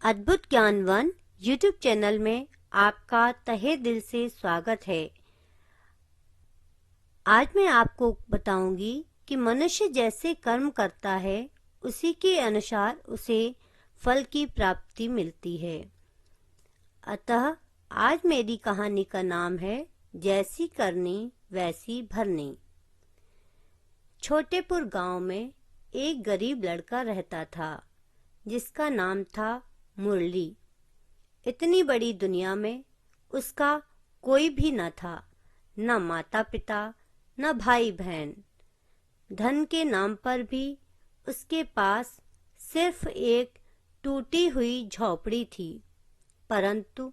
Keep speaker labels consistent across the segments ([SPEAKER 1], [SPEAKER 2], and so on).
[SPEAKER 1] अद्भुत ज्ञानवन YouTube channel में आपका तहे दिल से स्वागत है। आज मैं आपको बताऊंगी कि मनुष्य जैसे कर्म करता है उसी के अनुसार उसे फल की प्राप्ति मिलती है। अतः आज मेरी कहानी का नाम है जैसी करनी वैसी भरनी। छोटेपुर गांव में एक गरीब लड़का रहता था जिसका नाम था मुरली। इतनी बड़ी दुनिया में उसका कोई भी न था, न माता पिता न भाई बहन। धन के नाम पर भी उसके पास सिर्फ एक टूटी हुई झोपड़ी थी, परंतु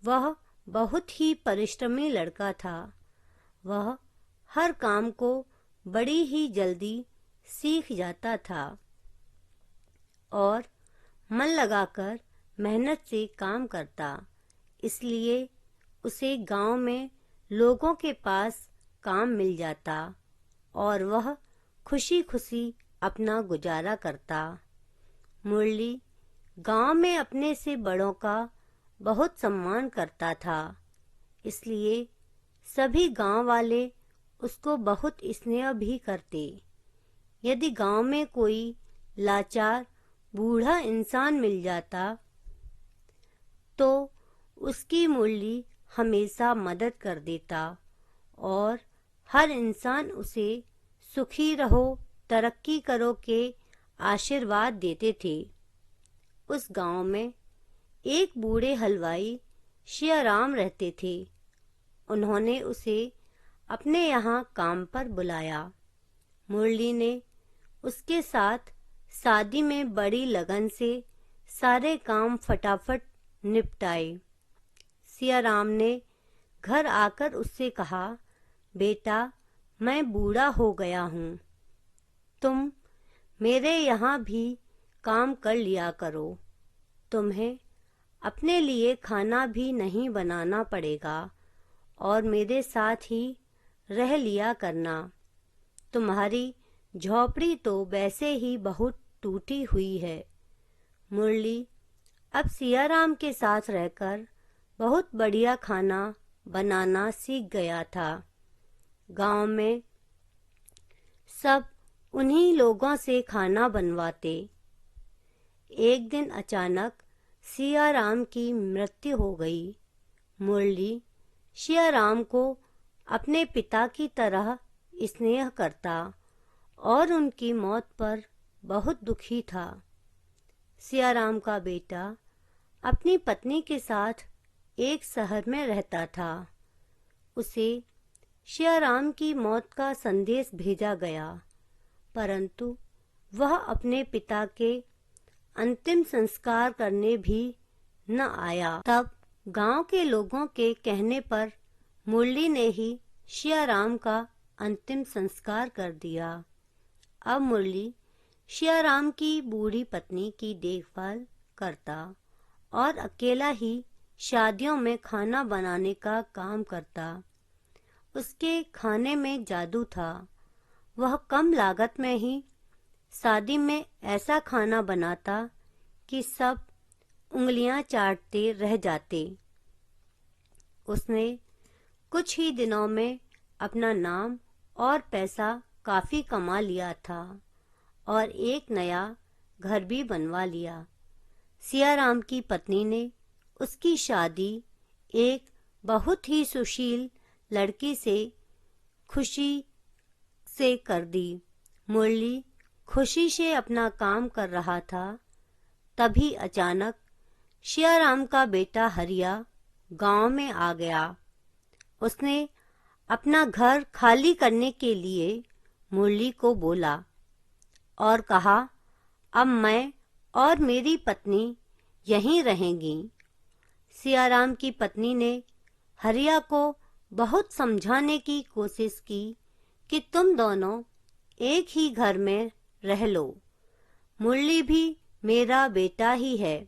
[SPEAKER 1] वह बहुत ही परिश्रमी लड़का था। वह हर काम को बड़ी ही जल्दी सीख जाता था और मन लगाकर मेहनत से काम करता, इसलिए उसे गांव में लोगों के पास काम मिल जाता और वह खुशी खुशी अपना गुजारा करता। मुरली गांव में अपने से बड़ों का बहुत सम्मान करता था, इसलिए सभी गांव वाले उसको बहुत स्नेह भी करते। यदि गांव में कोई लाचार बूढ़ा इंसान मिल जाता तो उसकी मुरली हमेशा मदद कर देता और हर इंसान उसे सुखी रहो तरक्की करो के आशीर्वाद देते थे। उस गांव में एक बूढ़े हलवाई शियाराम रहते थे। उन्होंने उसे अपने यहाँ काम पर बुलाया। मुरली ने उसके साथ शादी में बड़ी लगन से सारे काम फटाफट निपटाए। सियाराम ने घर आकर उससे कहा, बेटा मैं बूढ़ा हो गया हूँ, तुम मेरे यहाँ भी काम कर लिया करो। तुम्हें अपने लिए खाना भी नहीं बनाना पड़ेगा और मेरे साथ ही रह लिया करना। तुम्हारी झोपड़ी तो वैसे ही बहुत टूटी हुई है। मुरली अब सियाराम के साथ रहकर बहुत बढ़िया खाना बनाना सीख गया था। गांव में सब उन्हीं लोगों से खाना बनवाते। एक दिन अचानक सियाराम की मृत्यु हो गई। मुरली सियाराम को अपने पिता की तरह स्नेह करता और उनकी मौत पर बहुत दुखी था। सियाराम का बेटा अपनी पत्नी के साथ एक शहर में रहता था। उसे सियाराम की मौत का संदेश भेजा गया, परंतु वह अपने पिता के अंतिम संस्कार करने भी न आया। तब गांव के लोगों के कहने पर मुरली ने ही सियाराम का अंतिम संस्कार कर दिया। अब मुरली सियाराम की बूढ़ी पत्नी की देखभाल करता और अकेला ही शादियों में खाना बनाने का काम करता। उसके खाने में जादू था। वह कम लागत में ही शादी में ऐसा खाना बनाता कि सब उंगलियां चाटते रह जाते। उसने कुछ ही दिनों में अपना नाम और पैसा काफी कमा लिया था और एक नया घर भी बनवा लिया। सियाराम की पत्नी ने उसकी शादी एक बहुत ही सुशील लड़की से खुशी से कर दी। मुरली खुशी से अपना काम कर रहा था, तभी अचानक सियाराम का बेटा हरिया गांव में आ गया। उसने अपना घर खाली करने के लिए मुरली को बोला और कहा, अब मैं और मेरी पत्नी यहीं रहेंगी। सियाराम की पत्नी ने हरिया को बहुत समझाने की कोशिश की कि तुम दोनों एक ही घर में रह लो। मुरली भी मेरा बेटा ही है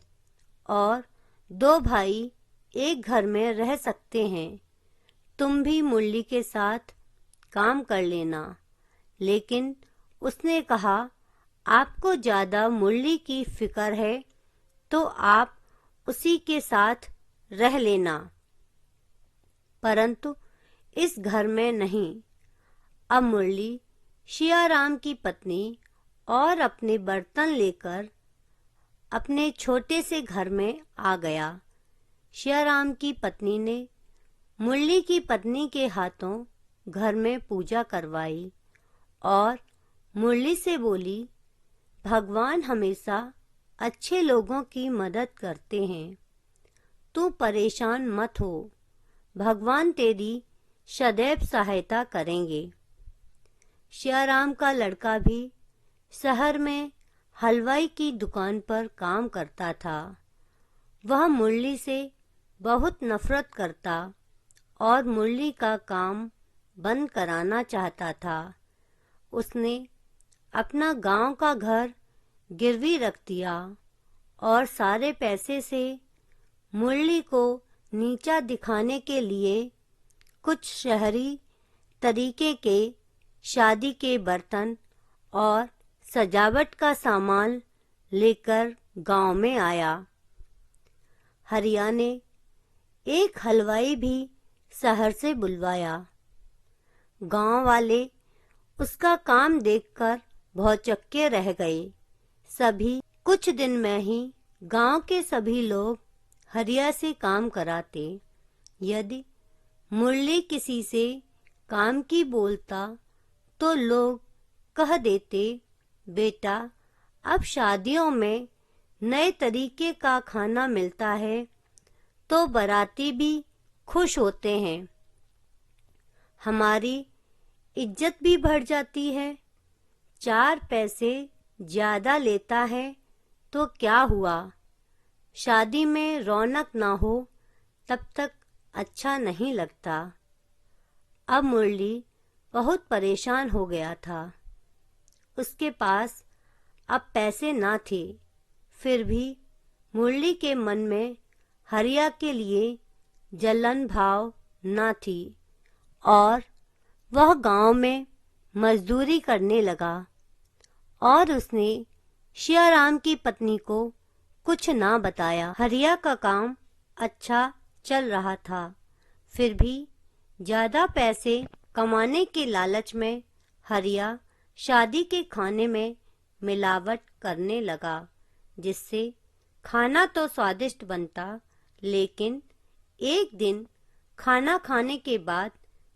[SPEAKER 1] और दो भाई एक घर में रह सकते हैं। तुम भी मुरली के साथ काम कर लेना। लेकिन उसने कहा, आपको ज्यादा मुरली की फिक्र है तो आप उसी के साथ रह लेना, परंतु इस घर में नहीं। अब मुरली सियाराम की पत्नी और अपने बर्तन लेकर अपने छोटे से घर में आ गया। सियाराम की पत्नी ने मुरली की पत्नी के हाथों घर में पूजा करवाई और मुरली से बोली, भगवान हमेशा अच्छे लोगों की मदद करते हैं, तू परेशान मत हो, भगवान तेरी सदैव सहायता करेंगे। सियाराम का लड़का भी शहर में हलवाई की दुकान पर काम करता था। वह मुरली से बहुत नफरत करता और मुरली का काम बंद कराना चाहता था। उसने अपना गांव का घर गिरवी रख दिया और सारे पैसे से मुरली को नीचा दिखाने के लिए कुछ शहरी तरीके के शादी के बर्तन और सजावट का सामान लेकर गांव में आया। हरिया ने एक हलवाई भी शहर से बुलवाया। गांव वाले उसका काम देखकर भौचक्के रह गए। सभी कुछ दिन में ही गांव के सभी लोग हरिया से काम कराते। यदि मुरली किसी से काम की बोलता तो लोग कह देते, बेटा अब शादियों में नए तरीके का खाना मिलता है तो बाराती भी खुश होते हैं, हमारी इज्जत भी बढ़ जाती है। 4 पैसे ज्यादा लेता है तो क्या हुआ, शादी में रौनक ना हो तब तक अच्छा नहीं लगता। अब मुरली बहुत परेशान हो गया था। उसके पास अब पैसे ना थे, फिर भी मुरली के मन में हरिया के लिए जलन भाव ना थी और वह गांव में मजदूरी करने लगा और उसने सियाराम की पत्नी को कुछ ना बताया। हरिया का काम अच्छा चल रहा था, फिर भी ज्यादा पैसे कमाने के लालच में हरिया शादी के खाने में मिलावट करने लगा, जिससे खाना तो स्वादिष्ट बनता, लेकिन एक दिन खाना खाने के बाद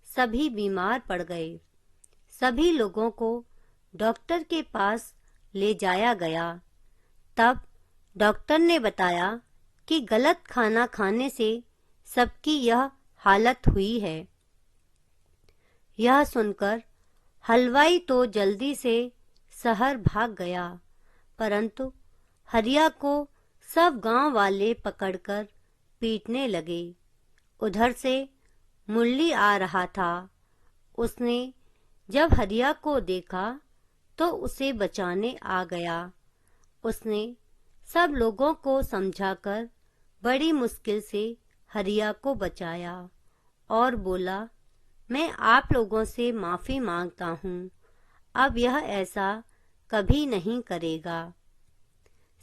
[SPEAKER 1] सभी बीमार पड़ गए। सभी लोगों को डॉक्टर के पास ले जाया गया। तब डॉक्टर ने बताया कि गलत खाना खाने से सबकी यह हालत हुई है। यह सुनकर हलवाई तो जल्दी से शहर भाग गया, परंतु हरिया को सब गांव वाले पकड़कर पीटने लगे। उधर से मुरली आ रहा था। उसने जब हरिया को देखा तो उसे बचाने आ गया। उसने सब लोगों को समझाकर बड़ी मुश्किल से हरिया को बचाया और बोला, मैं आप लोगों से माफ़ी मांगता हूँ, अब यह ऐसा कभी नहीं करेगा।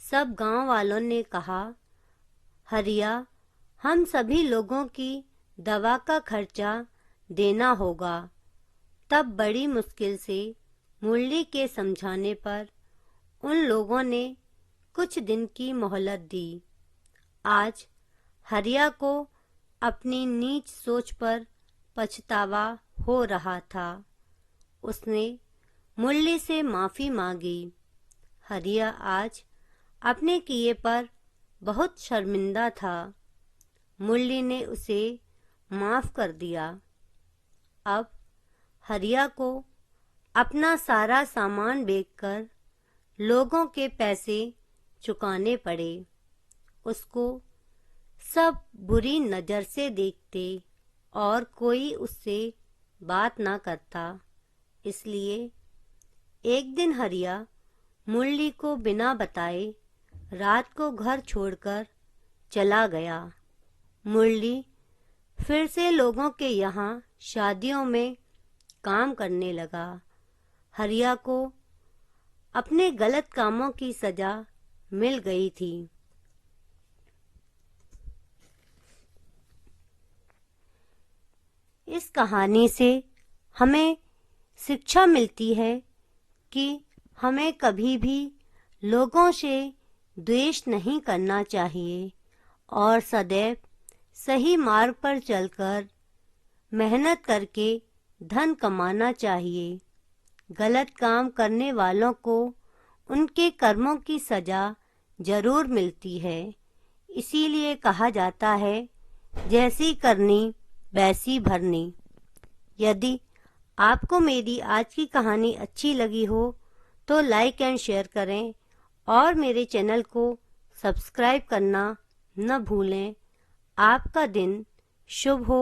[SPEAKER 1] सब गांव वालों ने कहा, हरिया हम सभी लोगों की दवा का खर्चा देना होगा। तब बड़ी मुश्किल से मुरली के समझाने पर उन लोगों ने कुछ दिन की मोहलत दी। आज हरिया को अपनी नीच सोच पर पछतावा हो रहा था। उसने मुरली से माफ़ी मांगी। हरिया आज अपने किए पर बहुत शर्मिंदा था। मुरली ने उसे माफ़ कर दिया। अब हरिया को अपना सारा सामान बेचकर लोगों के पैसे चुकाने पड़े। उसको सब बुरी नज़र से देखते और कोई उससे बात ना करता। इसलिए एक दिन हरिया मुरली को बिना बताए रात को घर छोड़कर चला गया। मुरली फिर से लोगों के यहाँ शादियों में काम करने लगा। हरिया को अपने गलत कामों की सजा मिल गई थी। कहानी से हमें शिक्षा मिलती है कि हमें कभी भी लोगों से द्वेष नहीं करना चाहिए और सदैव सही मार्ग पर चलकर मेहनत करके धन कमाना चाहिए। गलत काम करने वालों को उनके कर्मों की सजा जरूर मिलती है। इसीलिए कहा जाता है, जैसी करनी वैसी भरनी। यदि आपको मेरी आज की कहानी अच्छी लगी हो तो लाइक एंड शेयर करें और मेरे चैनल को सब्सक्राइब करना न भूलें। आपका दिन शुभ हो।